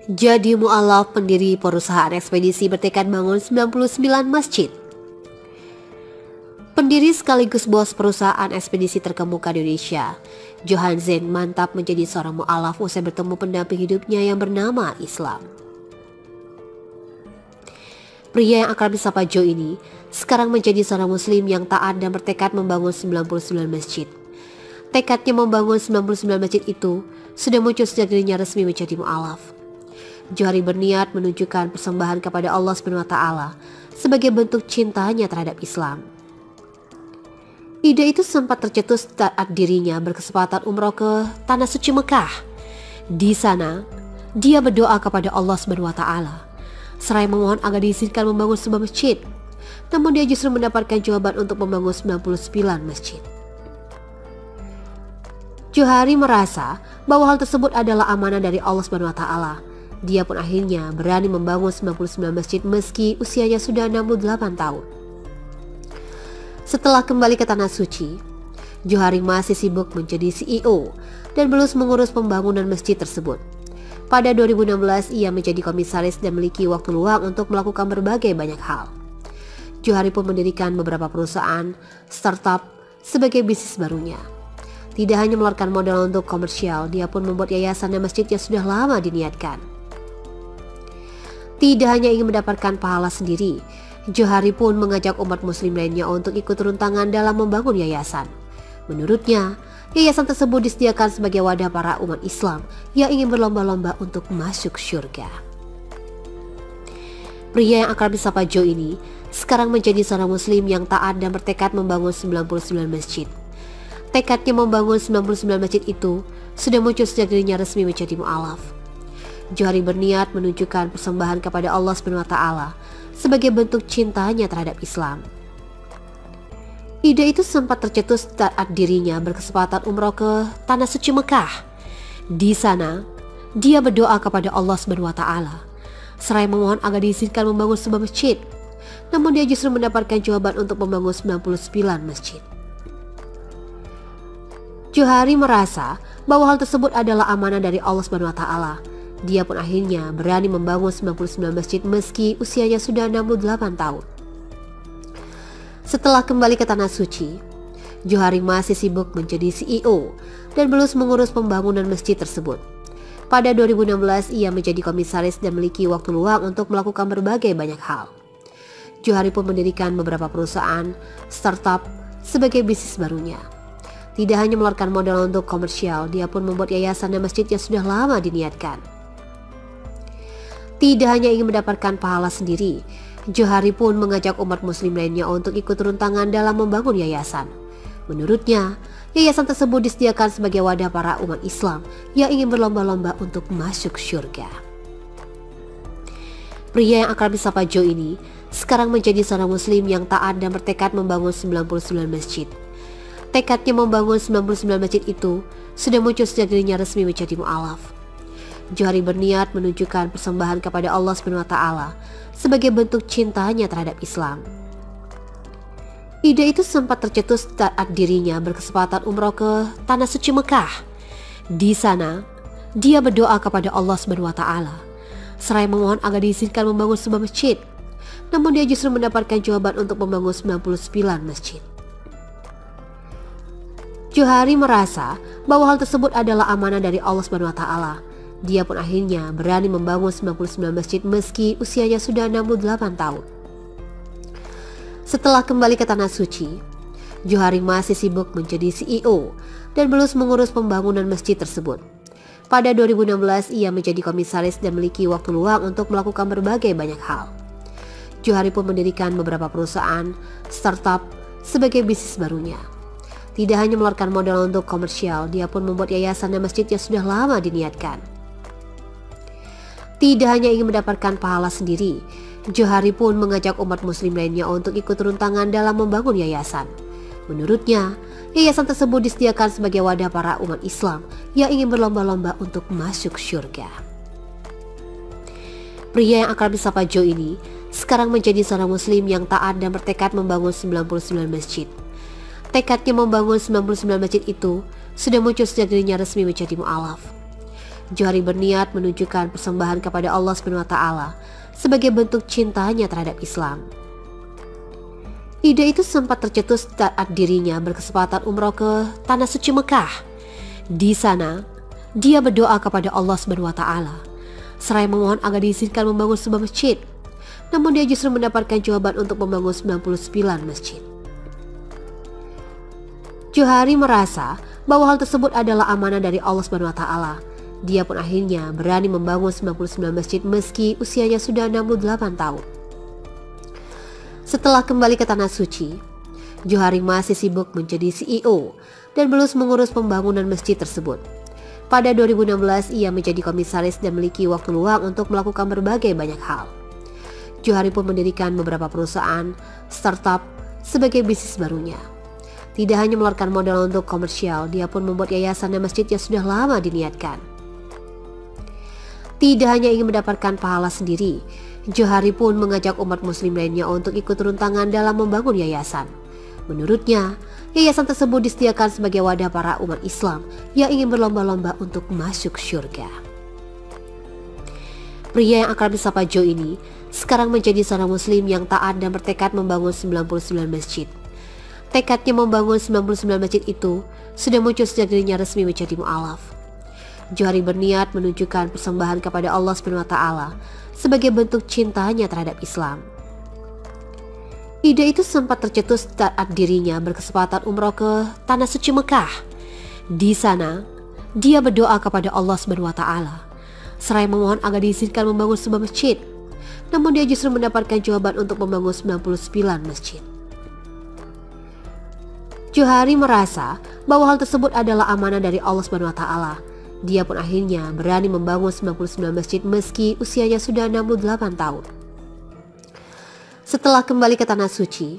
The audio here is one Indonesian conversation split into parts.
Jadi mu'alaf, pendiri perusahaan ekspedisi, bertekad bangun 99 masjid. Pendiri sekaligus bos perusahaan ekspedisi terkemuka di Indonesia, Johan Zen mantap menjadi seorang mu'alaf usai bertemu pendamping hidupnya yang bernama Islam. Pria yang akrab disapa Joe ini sekarang menjadi seorang muslim yang taat dan bertekad membangun 99 masjid. Tekadnya membangun 99 masjid itu sudah muncul sejak dirinya resmi menjadi mu'alaf. Johari berniat menunjukkan persembahan kepada Allah SWT sebagai bentuk cintanya terhadap Islam. Ide itu sempat tercetus saat dirinya berkesempatan umroh ke Tanah Suci Mekah. Di sana, dia berdoa kepada Allah SWT, seraya memohon agar diizinkan membangun sebuah masjid. Namun dia justru mendapatkan jawaban untuk membangun 99 masjid. Johari merasa bahwa hal tersebut adalah amanah dari Allah SWT. Dia pun akhirnya berani membangun 99 masjid meski usianya sudah 68 tahun. Setelah kembali ke Tanah Suci, Johari masih sibuk menjadi CEO dan belum mengurus pembangunan masjid tersebut. Pada 2016 ia menjadi komisaris dan memiliki waktu luang untuk melakukan berbagai banyak hal. Johari pun mendirikan beberapa perusahaan startup sebagai bisnis barunya. Tidak hanya mengeluarkan modal untuk komersial, dia pun membuat yayasan dan masjid yang sudah lama diniatkan. Tidak hanya ingin mendapatkan pahala sendiri, Johari pun mengajak umat muslim lainnya untuk ikut turun tangan dalam membangun yayasan. Menurutnya, yayasan tersebut disediakan sebagai wadah para umat Islam yang ingin berlomba-lomba untuk masuk surga. Pria yang akrab disapa Joe ini sekarang menjadi seorang muslim yang taat dan bertekad membangun 99 masjid. Tekadnya membangun 99 masjid itu sudah muncul sejak dirinya resmi menjadi mu'alaf. Johari berniat menunjukkan persembahan kepada Allah SWT sebagai bentuk cintanya terhadap Islam. Ide itu sempat tercetus saat dirinya berkesempatan umroh ke Tanah Suci Mekah. Di sana, dia berdoa kepada Allah SWT, seraya memohon agar diizinkan membangun sebuah masjid. Namun dia justru mendapatkan jawaban untuk membangun 99 masjid. Johari merasa bahwa hal tersebut adalah amanah dari Allah SWT. Dia pun akhirnya berani membangun 99 masjid meski usianya sudah 68 tahun. Setelah kembali ke Tanah Suci, Johari masih sibuk menjadi CEO dan belum mengurus pembangunan masjid tersebut. Pada 2016 ia menjadi komisaris dan memiliki waktu luang untuk melakukan berbagai banyak hal. Johari pun mendirikan beberapa perusahaan startup sebagai bisnis barunya. Tidak hanya mengeluarkan modal untuk komersial, dia pun membuat yayasan dan masjid yang sudah lama diniatkan. Tidak hanya ingin mendapatkan pahala sendiri, Johari pun mengajak umat muslim lainnya untuk ikut turun tangan dalam membangun yayasan. Menurutnya, yayasan tersebut disediakan sebagai wadah para umat Islam yang ingin berlomba-lomba untuk masuk surga. Pria yang akrab disapa Joe ini sekarang menjadi seorang muslim yang taat dan bertekad membangun 99 masjid. Tekadnya membangun 99 masjid itu sudah muncul sejak dirinya resmi menjadi mu'alaf. Johari berniat menunjukkan persembahan kepada Allah SWT sebagai bentuk cintanya terhadap Islam. Ide itu sempat tercetus saat dirinya berkesempatan umroh ke Tanah Suci Mekah. Di sana, dia berdoa kepada Allah SWT, seraya memohon agar diizinkan membangun sebuah masjid. Namun dia justru mendapatkan jawaban untuk membangun 99 masjid. Johari merasa bahwa hal tersebut adalah amanah dari Allah SWT. Dia pun akhirnya berani membangun 99 masjid meski usianya sudah 68 tahun. Setelah kembali ke Tanah Suci, Johari masih sibuk menjadi CEO dan belum mengurus pembangunan masjid tersebut. Pada 2016 ia menjadi komisaris dan memiliki waktu luang untuk melakukan berbagai banyak hal. Johari pun mendirikan beberapa perusahaan startup sebagai bisnis barunya. Tidak hanya mengeluarkan modal untuk komersial, dia pun membuat yayasan dan masjid yang sudah lama diniatkan. Tidak hanya ingin mendapatkan pahala sendiri, Johari pun mengajak umat muslim lainnya untuk ikut turun tangan dalam membangun yayasan. Menurutnya, yayasan tersebut disediakan sebagai wadah para umat Islam yang ingin berlomba-lomba untuk masuk surga. Pria yang akrab disapa Joe ini sekarang menjadi seorang muslim yang taat dan bertekad membangun 99 masjid. Tekadnya membangun 99 masjid itu sudah muncul sejak dirinya resmi menjadi mu'alaf. Johari berniat menunjukkan persembahan kepada Allah SWT sebagai bentuk cintanya terhadap Islam. Ide itu sempat tercetus saat dirinya berkesempatan umroh ke Tanah Suci Mekah. Di sana, dia berdoa kepada Allah SWT seraya memohon agar diizinkan membangun sebuah masjid. Namun dia justru mendapatkan jawaban untuk membangun 99 masjid. Johari merasa bahwa hal tersebut adalah amanah dari Allah SWT. Dia pun akhirnya berani membangun 99 masjid meski usianya sudah 68 tahun. Setelah kembali ke Tanah Suci, Johari masih sibuk menjadi CEO dan belum mengurus pembangunan masjid tersebut. Pada 2016 ia menjadi komisaris dan memiliki waktu luang untuk melakukan berbagai banyak hal. Johari pun mendirikan beberapa perusahaan startup sebagai bisnis barunya. Tidak hanya mengeluarkan modal untuk komersial, dia pun membuat yayasan dan masjid yang sudah lama diniatkan. Tidak hanya ingin mendapatkan pahala sendiri, Johari pun mengajak umat muslim lainnya untuk ikut turun tangan dalam membangun yayasan. Menurutnya, yayasan tersebut disediakan sebagai wadah para umat Islam yang ingin berlomba-lomba untuk masuk surga. Pria yang akrab disapa Joe ini sekarang menjadi seorang muslim yang taat dan bertekad membangun 99 masjid. Tekadnya membangun 99 masjid itu sudah muncul sejak dirinya resmi menjadi mu'alaf. Johari berniat menunjukkan persembahan kepada Allah SWT sebagai bentuk cintanya terhadap Islam. Ide itu sempat tercetus saat dirinya berkesempatan umroh ke Tanah Suci Mekah. Di sana, dia berdoa kepada Allah SWT seraya memohon agar diizinkan membangun sebuah masjid. Namun dia justru mendapatkan jawaban untuk membangun 99 masjid. Johari merasa bahwa hal tersebut adalah amanah dari Allah SWT. Dia pun akhirnya berani membangun 99 masjid meski usianya sudah 68 tahun. Setelah kembali ke Tanah Suci,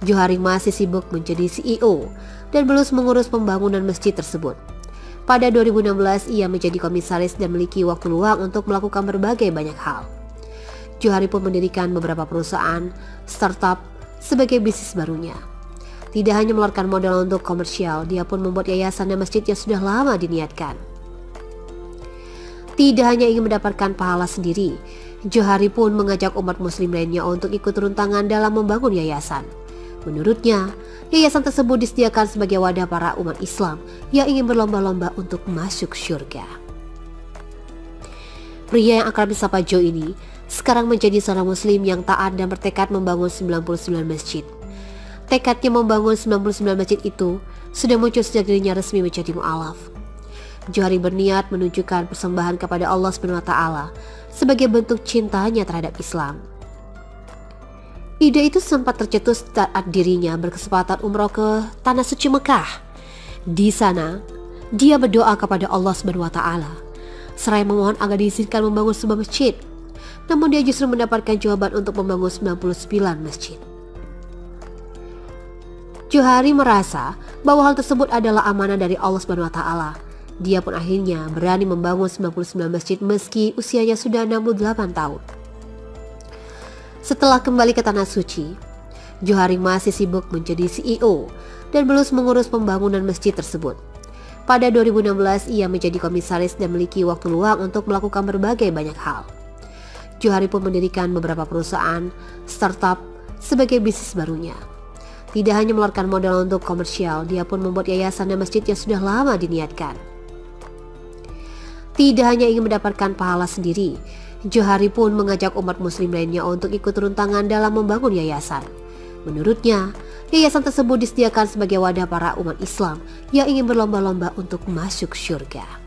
Johari masih sibuk menjadi CEO dan belum mengurus pembangunan masjid tersebut. Pada 2016 ia menjadi komisaris dan memiliki waktu luang untuk melakukan berbagai banyak hal. Johari pun mendirikan beberapa perusahaan startup sebagai bisnis barunya. Tidak hanya mengeluarkan modal untuk komersial, dia pun membuat yayasan dan masjid yang sudah lama diniatkan. Tidak hanya ingin mendapatkan pahala sendiri, Johari pun mengajak umat muslim lainnya untuk ikut turun tangan dalam membangun yayasan. Menurutnya, yayasan tersebut disediakan sebagai wadah para umat Islam yang ingin berlomba-lomba untuk masuk surga. Pria yang akrab disapa Joe ini sekarang menjadi seorang muslim yang taat dan bertekad membangun 99 masjid. Tekadnya membangun 99 masjid itu sudah muncul sejak dirinya resmi menjadi mu'alaf. Johari berniat menunjukkan persembahan kepada Allah SWT sebagai bentuk cintanya terhadap Islam. Ide itu sempat tercetus saat dirinya berkesempatan umroh ke Tanah Suci Mekah. Di sana, dia berdoa kepada Allah SWT seraya memohon agar diizinkan membangun sebuah masjid. Namun dia justru mendapatkan jawaban untuk membangun 99 masjid. Johari merasa bahwa hal tersebut adalah amanah dari Allah SWT. Dia pun akhirnya berani membangun 99 masjid meski usianya sudah 68 tahun. Setelah kembali ke Tanah Suci, Johari masih sibuk menjadi CEO dan belum mengurus pembangunan masjid tersebut. Pada 2016 ia menjadi komisaris dan memiliki waktu luang untuk melakukan berbagai banyak hal. Johari pun mendirikan beberapa perusahaan startup sebagai bisnis barunya. Tidak hanya mengeluarkan modal untuk komersial, dia pun membuat yayasan dan masjid yang sudah lama diniatkan. Tidak hanya ingin mendapatkan pahala sendiri, Johari pun mengajak umat muslim lainnya untuk ikut turun tangan dalam membangun yayasan. Menurutnya, yayasan tersebut disediakan sebagai wadah para umat Islam yang ingin berlomba-lomba untuk masuk surga.